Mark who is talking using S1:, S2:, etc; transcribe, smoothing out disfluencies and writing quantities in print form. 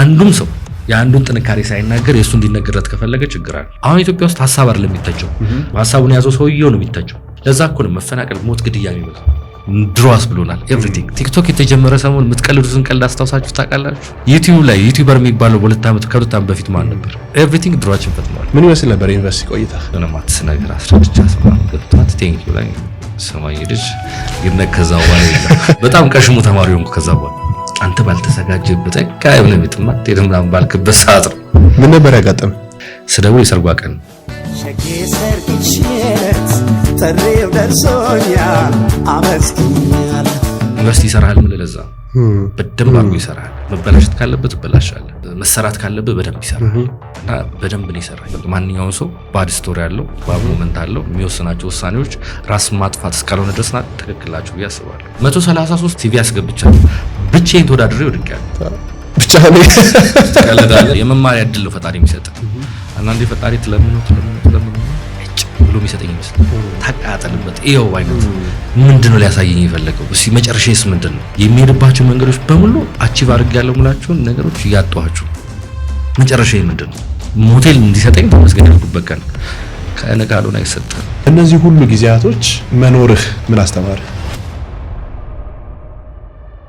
S1: አንዱም ሰው የአንዱን ጥንካሬ ሳይናገር የሱ እንዲነገርለት ከፈለገ ችግር አለ። አሁን ኢትዮጵያ ውስጥ ሐሳብ አይደለም የሚተቸው ሐሳቡን ያዘው ሰውየው ነው የሚተቸው። ለዛ እኮ ነው መፈናቀል፣ ሞት፣ ግድያ የሚበዛው። ድሮስ ብሎናል ኤቭሪቲንግ። ቲክቶክ የተጀመረ ሰሞን የምትቀልዱትን ቀልድ አስታውሳችሁ ታውቃላችሁ? ዩቲዩብ ላይ ዩቲዩበር የሚባለው በሁለት ዓመት በፊት ማን ነበር? ኤቭሪቲንግ ድሮችን ፈትኗል።
S2: ምን ይመስል ነበር ዩኒቨርሲቲ ቆይታ?
S1: ለማትስ ነገር አስረድቻ ሰማን ገብቷት ቴንክ ዩ ላይ ሰማይ ልጅ ይነከዛ ዋለ በጣም ቀሽሙ ተማሪ ሆንኩ። ከዛ በኋላ አንተ ባልተዘጋጀበት አካባቢ ነው የምትማት የደምራም ባልክበት ሰዓት ነው።
S2: ምን ነበር ያጋጠመ?
S1: ስደውል የሰርጓ ቀን
S3: ተሬው ደርሶኛል አመስግኛል።
S1: ዩኒቨርሲቲ ይሰራል ምን ለዛ በደንብ አድርጎ ይሰራል። መበላሸት ካለበት ይበላሻል፣ መሰራት ካለበት በደንብ ይሰራል እና በደንብ ነው ይሰራል። ማንኛውም ሰው ባድ ስቶሪ ያለው ባብ ሞመንት አለው። የሚወስናቸው ውሳኔዎች ራስ ማጥፋት እስካልሆነ ድረስ ትክክላችሁ ብዬ አስባለሁ። 133 ሲቪ አስገብቻለሁ። ብቻዬን ተወዳድሬ ወድቄያለሁ።
S2: ብቻ ነው
S1: ተቀለዳለ። የመማሪያ እድል ነው ፈጣሪ የሚሰጥ። አንዳንዴ ፈጣሪ ትለምነው ብሎ የሚሰጠኝ ይመስላል። ታቃጠልበት ይኸው አይነት ምንድነው ሊያሳየኝ የፈለገው? እሺ መጨረሻዬስ ምንድነው? የሚሄድባቸው መንገዶች በሙሉ አቺቭ አድርጌያለሁ ሙላችሁን ነገሮች እያጣኋችሁ መጨረሻዬ ምንድነው? ሞቴል እንዲሰጠኝ ተመስገን ያልኩበት ቀን ከነጋሉን አይሰጠም።
S2: እነዚህ ሁሉ ጊዜያቶች መኖርህ ምን አስተማረ?